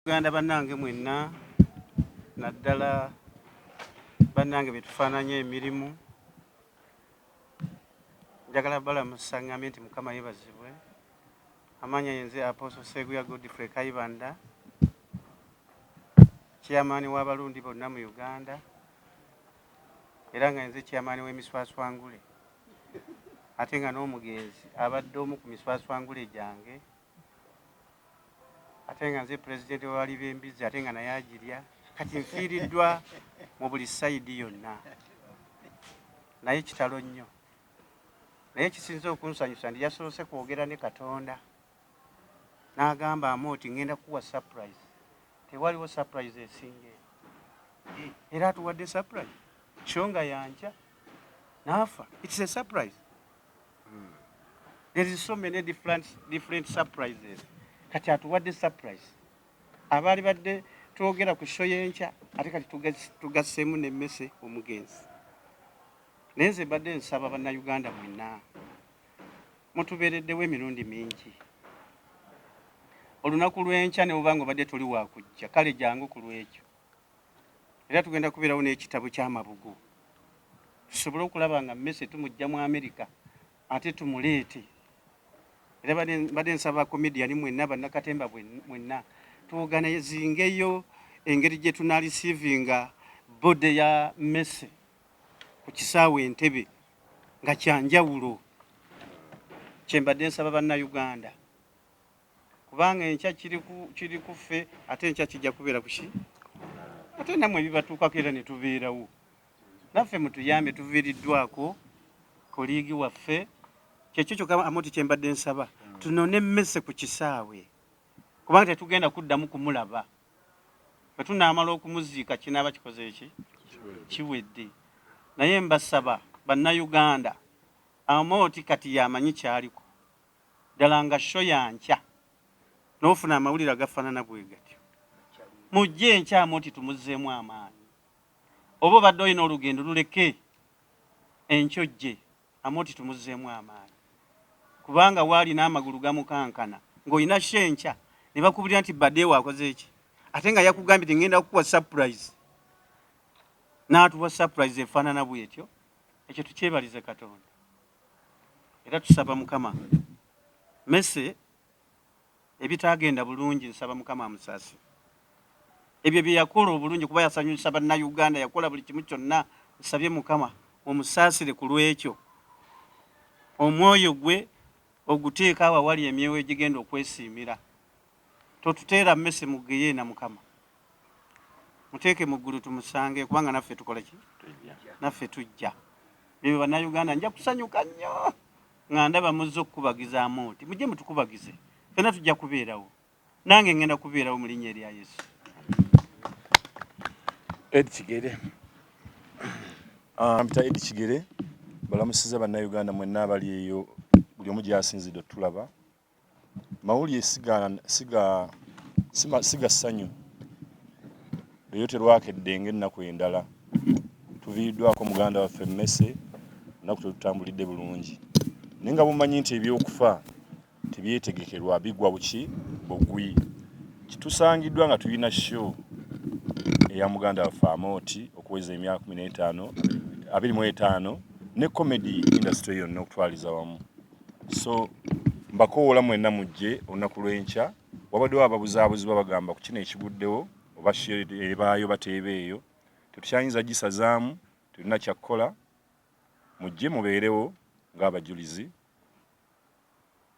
Uganda bannange mwenna naddala bannange betufaananya emirimu njagala balamusa ngambye nti Mukama yeebazibwe. Amanya yenze Apostle Seguya Godfrey Kayibanda, chairman w'abalundi bonna mu Uganda, era nga yenze chairman w'emiswaswangule ate nga n'omugenzi abadde omu ku miswaswangule gyange, ate nga nze president w'abali b'embizi ate nga naye agirya, kati nfiiriddwa mu buli sayidi yonna, naye kitalo nnyo. Naye kisinze okunsanyusa ndi yasoose kwogera ne Katonda n'agamba Amooti ngenda kuwa surprise. Tewaliwo surprise esinga era atuwadde surprise kyonga yanja naafa. It's a surprise. There is so many different surprises. Kati atuwadde surprise. Abaali badde twogera ku show y'enkya ate kati tugasseemu n'emmese omugenzi. Naye nze badde nsaba bannayuganda mwenna mutubeereddewo emirundi mingi. Olunaku lw'enkya ne bubanga obadde tuli wakujja kale jangu ku lwekyo. Era tugenda kubeerawo n'ekitabo ky'amabugo tusobole okulaba nga mmese tumujja mu Amerika ate tumuleete. Era badde nsaba comedian mwenna bannakatemba mwenna tuorganizingeyo engeri gye tunarecevinga bode ya mmese ku kisaawe Entebbe nga kyanjawulo. Kyembadde nsaba bannayuganda kubanga enkya kiri ku ffe ate enkya kijja kubeera kuki ate nammwe bibatuukako era ne tubeerawo. Naffe mutuyambe tuviiriddwako ku liigi waffe. Kyekyo kyokka Amooti kyembadde nsaba tunone mmese ku kisaawe kubanga tetugenda kuddamu kumulaba. Bwe tunaamala okumuziika kinaaba kikoze eki kiwedde. Naye mbasaba bannayuganda Amooti kati yamanyi kyaliko ddala nga sho yankya n'ofuna amawulire agafaanana bwe gatyo. Mujje enkya Amooti tumuzzeemu amaanyi. Oba obadde olina olugendo luleke enkyojje Amooti tumuzzeemu amaanyi kubanga waali n'amagulu gamukankana ng'olina sho enkya ne bakubulira nti badde waakoze eki ate nga yakugambye nti ngenda kukuwa surprise n'atuwa surprise efaanana bw'etyo. Ekyo tukyebalize Katonda era tusaba Mukama mmese ebitaagenda bulungi nsaba Mukama amusaasi. Ebyo bye yakola obulungi kuba yasanyusa bannayuganda yakola buli kimu kyonna nsabye Mukama omusaasire ku lw'ekyo. Omwoyo gwe oguteeka awo awali emyewo egigenda okwesiimira. Totuteera mmese mu geyeena Mukama. Muteeke mu ggulu tumusange kubanga naffe tukola ki? Naffe tujja. Bye bannayuganda nja kusanyuka nnyo nga ndaba muzze okukubagiza Amooti. Mujje mutukubagize. Ffenna tujja kubeerawo. Nange ngenda kubeerawo mu linnya erya Yesu. Edi Kigere. Mpita Edi Kigere balamusiza bannayuganda mwenna abali eyo buli omu gy'asinzidde otulaba. Mawulire siga ssanyu eyo terwakedde ng'ennaku endala. Tuviiriddwako muganda waffe mmese ennaku tetutambulidde bulungi. Naye nga bumanyi nti ebyokufa tebyetegekerwa bigwa buki bugwi. Kitusangiddwa nga tulina show eya muganda waffe Amooti okuweza emyaka 25 ne comedy industry yonna okutwaliza wamu. So mbakoola mwenna mujje olunaku lw'enkya. Wabaddewo ababuzaabuzi babagamba ku kino ekiguddewo oba ebaayo bateebeeyo tetukyayinza gisazaamu tulina kyakkola. Mujje mubeerewo ng'abajulizi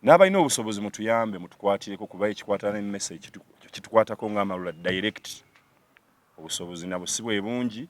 n'abalina obusobozi mutuyambe mutukwatireko kuba ekikwatana n'emmese kitukwatako ng'amalula direct. Obusobozi nabwo si bwe bungi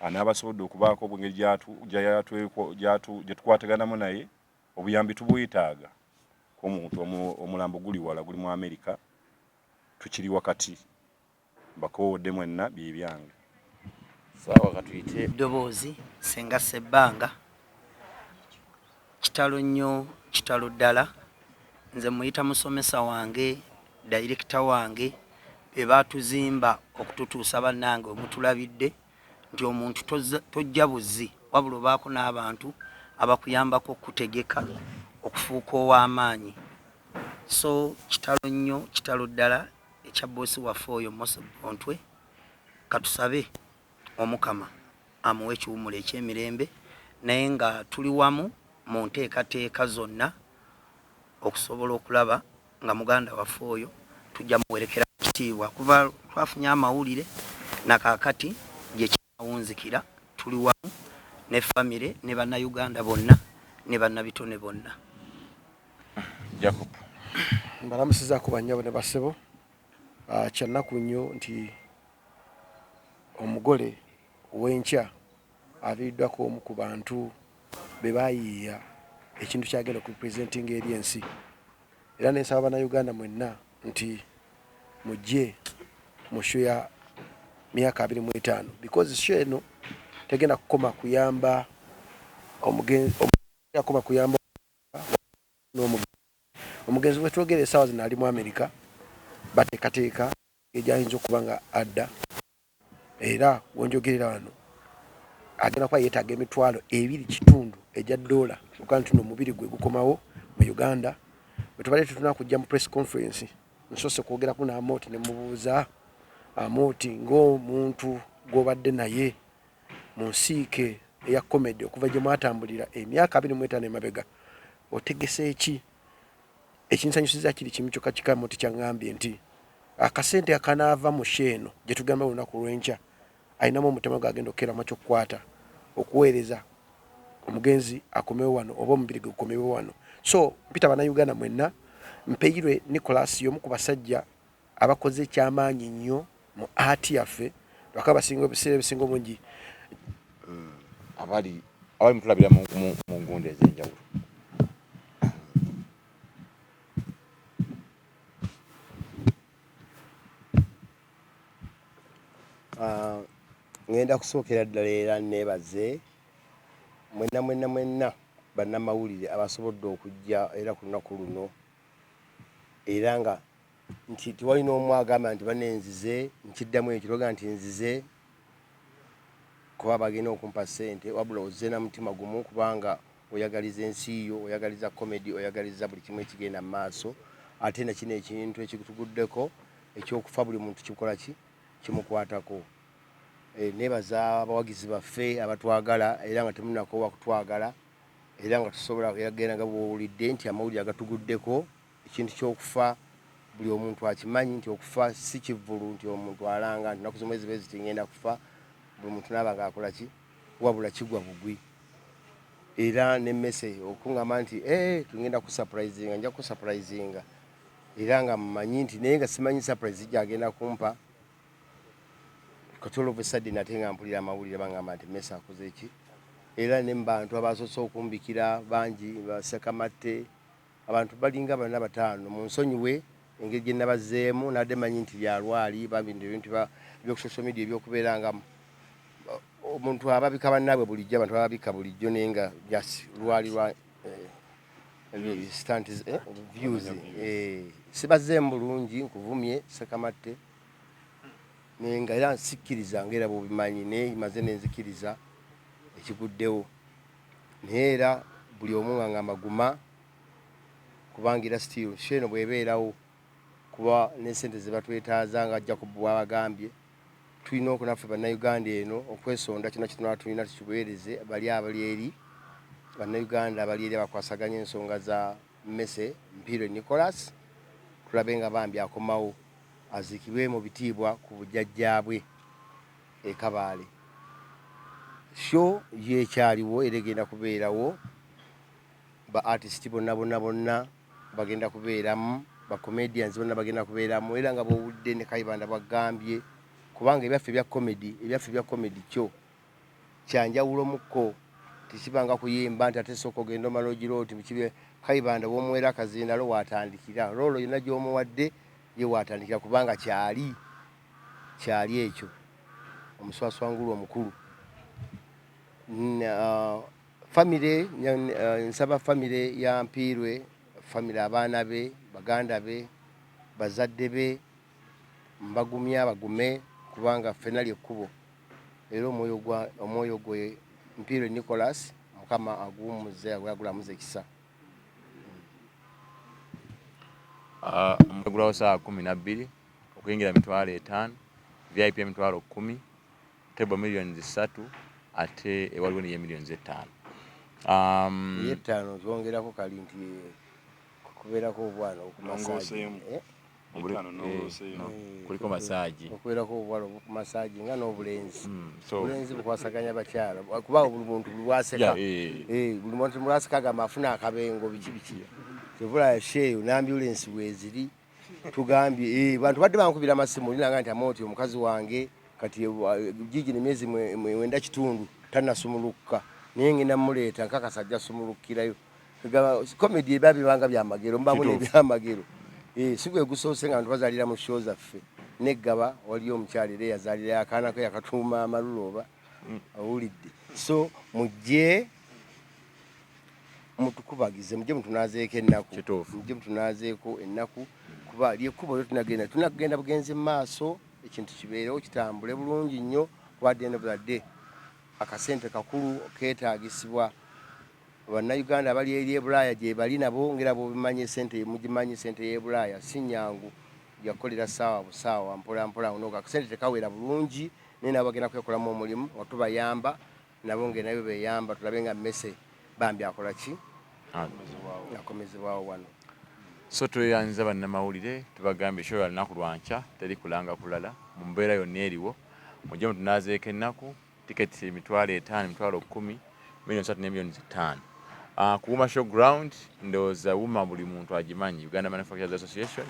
anaabasobodde okubaako obwengeri gye tukwataganamu naye obuyambi tubwetaaga k'omuntu omulambo guli wala guli mu Amerika tukiri wakati. Mbakoowodde mwenna bye byange. Saawa katuyite eddoboozi Senga Ssebbanga. Kitalo nnyo kitalo ddala. Nze muyita musomesa wange director wange be baatuzimba okututuusa bannange omutulabidde nti omuntu tojja buzzi wabula obaako n'abantu abakuyambako okutegeka okufuuka ow'amaanyi. So kitalo nnyo kitalo ddala kya boosi waffe oyo Mose Bontwe katusabe omukama amuwe ekiwumulo ekyemirembe naye nga tuli wamu mu nteekateeka zonna okusobola okulaba nga muganda waffe oyo tujja muwerekera kitiibwa kuva twafunye amawulire nakakati gye kyawunzikira tuli wamu ne famire ne bannayuganda bonna ne bannabitone bonna. Jacob mbalamusiza ku bannyabo ne basebo kyannaku nnyo nti omugole w'enkya aviiriddwako omu ku bantu be baayiiya ekintu kyagenda ku representing eri ensi era nensaba bannayuganda mwenna nti mujje mu show ya myaka 25 because show eno tegenda kukoma kuyamba omugenzi wetwogera essaawa zino ali mu Amerika bateekateeka egyayinza okuba nga adda era wonjogerera wano agenda kuba yeetaaga $2.2 ejja dola okuba nti omubiri gwe gukomawo mu Uganda. Bwe tubadde tetuna kujja mu press conference nsoose kwogeraku n'Amooti ne mubuuza Amooti ng'omuntu gw'obadde naye mu nsiike eya comedy okuva gye mwatambulira emyaka 25 emabega otegese ki ekinsanyusiza kiri kimu kyokka Amooti kyaŋŋambye nti akasente akanaava mu sheeno gye tugamba olunaku lw'enkya ayinamu omutema gwagenda okukeramu kyokkwata okuweereza omugenzi akomewo wano oba omubiri gwe gukomewo wano. So mpita bannayuganda mwenna Mpeyirwe Nicholas y'omu ku basajja abakoze ekyamaanyi nnyo mu ati yaffe bakaba basinga ebiseera ebisinga obungi abali mutulabira mu ngundo ez'enjawulo. Ngenda kusookera ddala era neebaze mwenna bannamawulire abasobodde okujja era ku lunaku luno era nga nti tiwalina omu agamba nti banenzize nkiddamu ekiroga nti nzize kuba bagenda okumpa ssente wabula ozze na mutima gumu kubanga oyagaliza ensi yo oyagaliza comedy oyagaliza buli kimu ekigenda mu maaso ate na kino ekintu ekituguddeko ekyokufa buli muntu kikola kimukwatako. Nebaza abawagizi baffe abatwagala era nga temunakoowa kutwagala era nga tusobola yagenda nga bw'owulidde nti amawulire agatuguddeko ekintu ky'okufa buli omuntu akimanyi nti okufa si kivvulu nti omuntu alanga nti naku zimwe zibe ziti ngenda kufa buli muntu naaba ng'akola ki wabula kigwa bugwi era n'emmese okuŋŋamba nti tugenda kusapurayizinga nja kusapurayizinga era nga mmanyi nti naye nga simanyi surprise gyagenda kumpa katolo besadi nate nga mpulira amawulire bangamba nti Mesa akoze ki era ne mbantu abasoose okumbikira bangi basakamatte abantu balinga 45 mu nsonyiwe engeri gye nabazeemu nadde manyi nti byalwali babintu ebintu byo social media ebyokubeera nga omuntu ababika bannaabwe bulijjo abantu ababika bulijjo naye nga lwali lwa views sibazeemu bulungi nkuvumye sakamatte nenga era nsikiriza ngera bubimanyi naye maze nenzikiriza ekiguddewo naye era buli omu nga ng'amaguma kubanga era still sheno bwebeerawo kuba n'esente ze batwetaaza nga ajja kubwa bagambye tulina okunaffe bannayuganda eno okwesonda kino kituna tulina tukibuweereze bali eri bannayuganda abali eri abakwasaganya ensonga za Mese Mpirwe Nicholas tulabe nga bambi akomawo azikibwe mu bitiibwa ku bujjajjaabwe e Kabaale. Show yekyaliwo era egenda kubeerawo ba artist bonna bagenda kubeeramu ba comedians bonna bagenda kubeeramu era nga bw'owulidde ne Kayibanda bwagambye kubanga ebyaffe bya comedy kyo kyanjawulo mukko tikibanga kuyimba nti ate sooka ogenda omala ogiro oti mukibe Kayibanda bw'omuwera akazindalo waatandikira loolo yonna gy'omuwadde ye waatandikira kubanga kyali ekyo omuswaswangulu omukulu. Famire nsaba famire ya Mpirwe famire abaana be baganda be bazadde be mbagumya bagume kubanga ffenna lyekkubo era omwoyo gwe Mpirwe Nicholas mukama aguwummuze agulamuze ekisa. Mugulawo saa 12 okuyingira $5,000, VIP $10,000, table $3,000,000 ate ewaliwo ne $5,000,000. Yettano zongerako kali nti kubeerako obwana okumasaji kuliko masaji okubeerako obwana okumasaji nga n'obulenzi obulenzi bukwasaganya bakyala kuba buli muntu bulwaseka buli muntu mulwaseka agamba afuna akabengo biki tebula sheeyo n'ambulensi bweziri tugambye bantu badde bankubira amasimu linanga nti Amooti omukazi wange kati jiji ne myezi 9 tannasumulukka naye ngenda muleeta nkakasajja sumulukkirayo comedy ebabibanga byamagero mbamu n'ebyamagero sigwe gusoose nga bantu bazaalira mu show zaffe neggaba waliyo omukyala era yazaalira akaana ke yakatuuma Amalulu oba awulidde so mujje mutukubagize mujje mutunaazeeko ennaku mujje mutunaazeeko ennaku kuba lyekkubo lyo tunagenda bugenzi mu maaso ekintu kibeerewo kitambule bulungi nnyo kuba at the end of the day akasente kakulu keetaagisibwa bannayuganda abali eri Bulaaya gye bali nabo ngera bobimanyi sente mugimanyi sente ye Bulaaya si nnyangu yakolera ssaawa busaawa mpola mpola unoka akasente tekawera bulungi naye nabo bagenda kwekolamu omulimu otubayamba nabo ngeri nabo beyamba tulabe nga Messi bambi akola ki akomezebwawo wano. So tweyanza bannamawulire tubagambye show ya lunaku lwanca teri kulanga kulala mu mbeera yonna eriwo mujje mutunaazeeko ennaku tiketi $5,000, $10,000, $3,500,000. Kuuma showground ndowooza wuma buli muntu agimanyi Uganda Manufacturers Association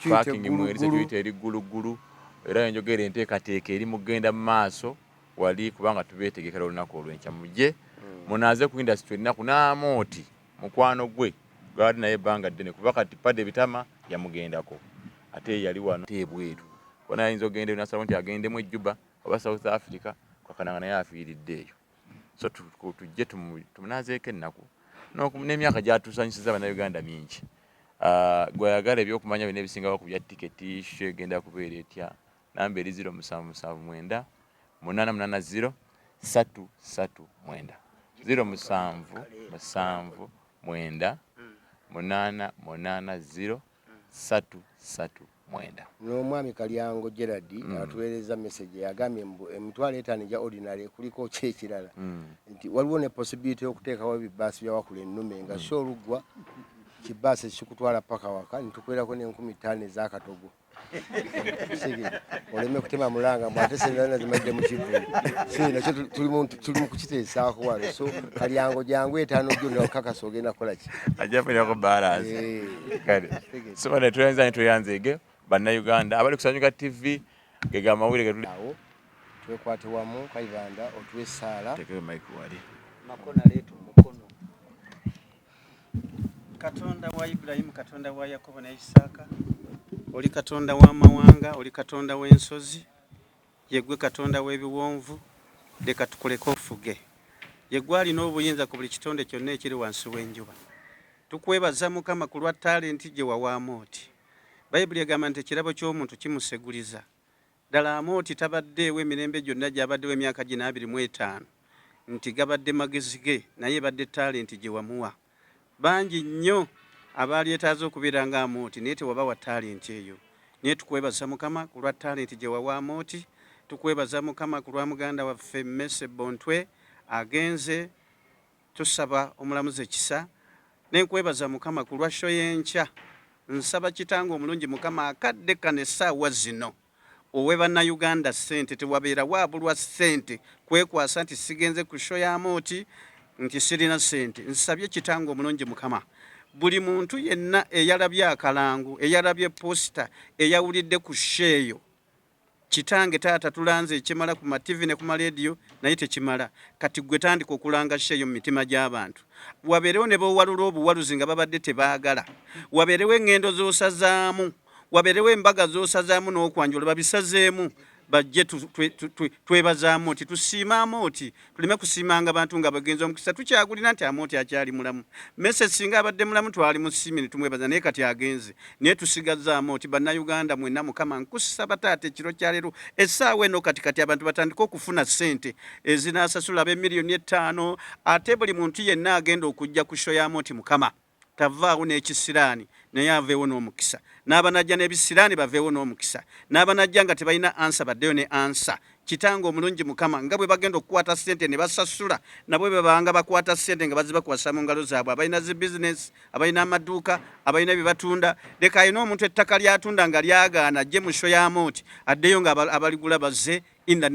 parking mweri security eri ggulugulu era enjogera enteekateeka eri mugenda mu maaso wali kubanga tubeetegekera olunaku olw'enkya mujje munaaze ku industry ennaku n'Amooti mukwano gwe gaadi naye ebbanga ddene kuba kati padde bitama yamugendako ate yali wano teebweru kona ayinza ogenda nasaba nti agendemu Juba oba South Africa kwakananga naye afiiridde eyo so tujje tumunaazeeko ennaku n'emyaka gy'atusanyusiza bannayuganda mingi gwayagala ebyokumanya bina ebisingawo ku bya tiketi show egenda kubeera etya namba eri 0779 880 339 0779 880 339 n'omwami Kalyango Gerard atuweereza message yagambye $5,000 ejja ordinary kuliko kyekirala nti waliwo ne possibility y'okuteekawo ebibaasi bya Wakula ennume nga show oluggwa kibaasi ekikutwala paka waka nitukwirako ne$5,000 ez'akatogo oleme kutema mulanga mwate senana zimadde mu kivulu nakyo tuli mu kukiteesaako wano so Kalyango jangu 5 gyo n'okakasa ogenda kukola ki ajjafunirako balance kale so bane tuyanzege bannayuganda abali kusanyuka TV gega amawulire getulawo twekwate wamu Kayibanda otuwe essaala tekewe mic wali makona letu mukono Katonda wa Ibrahim, Katonda wa Yakobo ne Isaaka, oli Katonda w'amawanga, oli Katonda w'ensozi, yegwe Katonda w'ebiwonvu, leka tukoleko ofuge. Yegwe alina obuyinza ku buli kitonde kyonna ekiri wansi w'enjuba. Tukwebaza Mukama ku lwa talenti gye wawa Amooti. Bayibuli egamba nti ekirabo ky'omuntu kimuseguliza. Ddala Amooti tabaddeewo emirembe gyonna gy'abaddewo emyaka 25 nti gabadde magezi ge naye badde talenti gye wamuwa. Bangi nnyo abaali etaaza okubeera nga Amooti naye tewabawa talenti eyo. Naye tukwebaza Mukama ku lwa talenti gye wawa Amooti. Tukwebaza Mukama ku lwa muganda waffe Messi Bontwe agenze tusaba omulamuzi ekisa. Nenkwebaza Mukama ku lwa show y'enkya. Nsaba kitango omulungi Mukama akadde kane essaawa zino owe bannayuganda ssente tewabeera waabulwa ssente kwekwasa nti sigenze ku show ya Amooti nti sirina ssente. Nsabye kitango omulungi Mukama buli muntu yenna eyalabye akalangu eyalabye posta eyawulidde ku sheeyo kitange taata tulanze ekimala ku ma TV ne ku ma radio naye tekimala kati gwe tandika okulanga sheeyo mu mitima gy'abantu wabeerewo ne bowalula obuwaluzi nga babadde tebaagala wabeerewo engendo z'osazaamu wabeerewo embaga z'osazaamu n'okwanjula babisazeemu bajje twebaza Amooti tusiima Amooti tuleme kusiimanga abantu nga bagenzi omukisa tukyagulina nti Amooti akyali mulamu Messi singa abadde mulamu twali musiimi ne tumwebaza naye kati agenze naye tusigazza Amooti bannayuganda mwenna Mukama nkusaba taata ekiro kya leero essaawa eno kati abantu batandika okufuna ssente ezinaasasula ab'emiliyoni 5 ate buli muntu yenna agenda okujja ku show ya Amooti Mukama tavaawo n'ekisiraani naye aveewo n'omukisa, n'abanajja n'ebisiraani baveewo n'omukisa, n'abanajja nga tebalina ansa baddeyo ne ansa. Kitange omulungi Mukama nga bwe bagenda okukwata ssente ne basasula nabwe babanga bakwata ssente nga bazibakwasa mu ngalo zaabwe. Abalina zi bizinesi, abalina amaduuka, abalina bye batunda, leka alina omuntu ettaka lyatunda nga lyagaana ajje mu sho ya mooti addeyo nga abaligula bazze in the name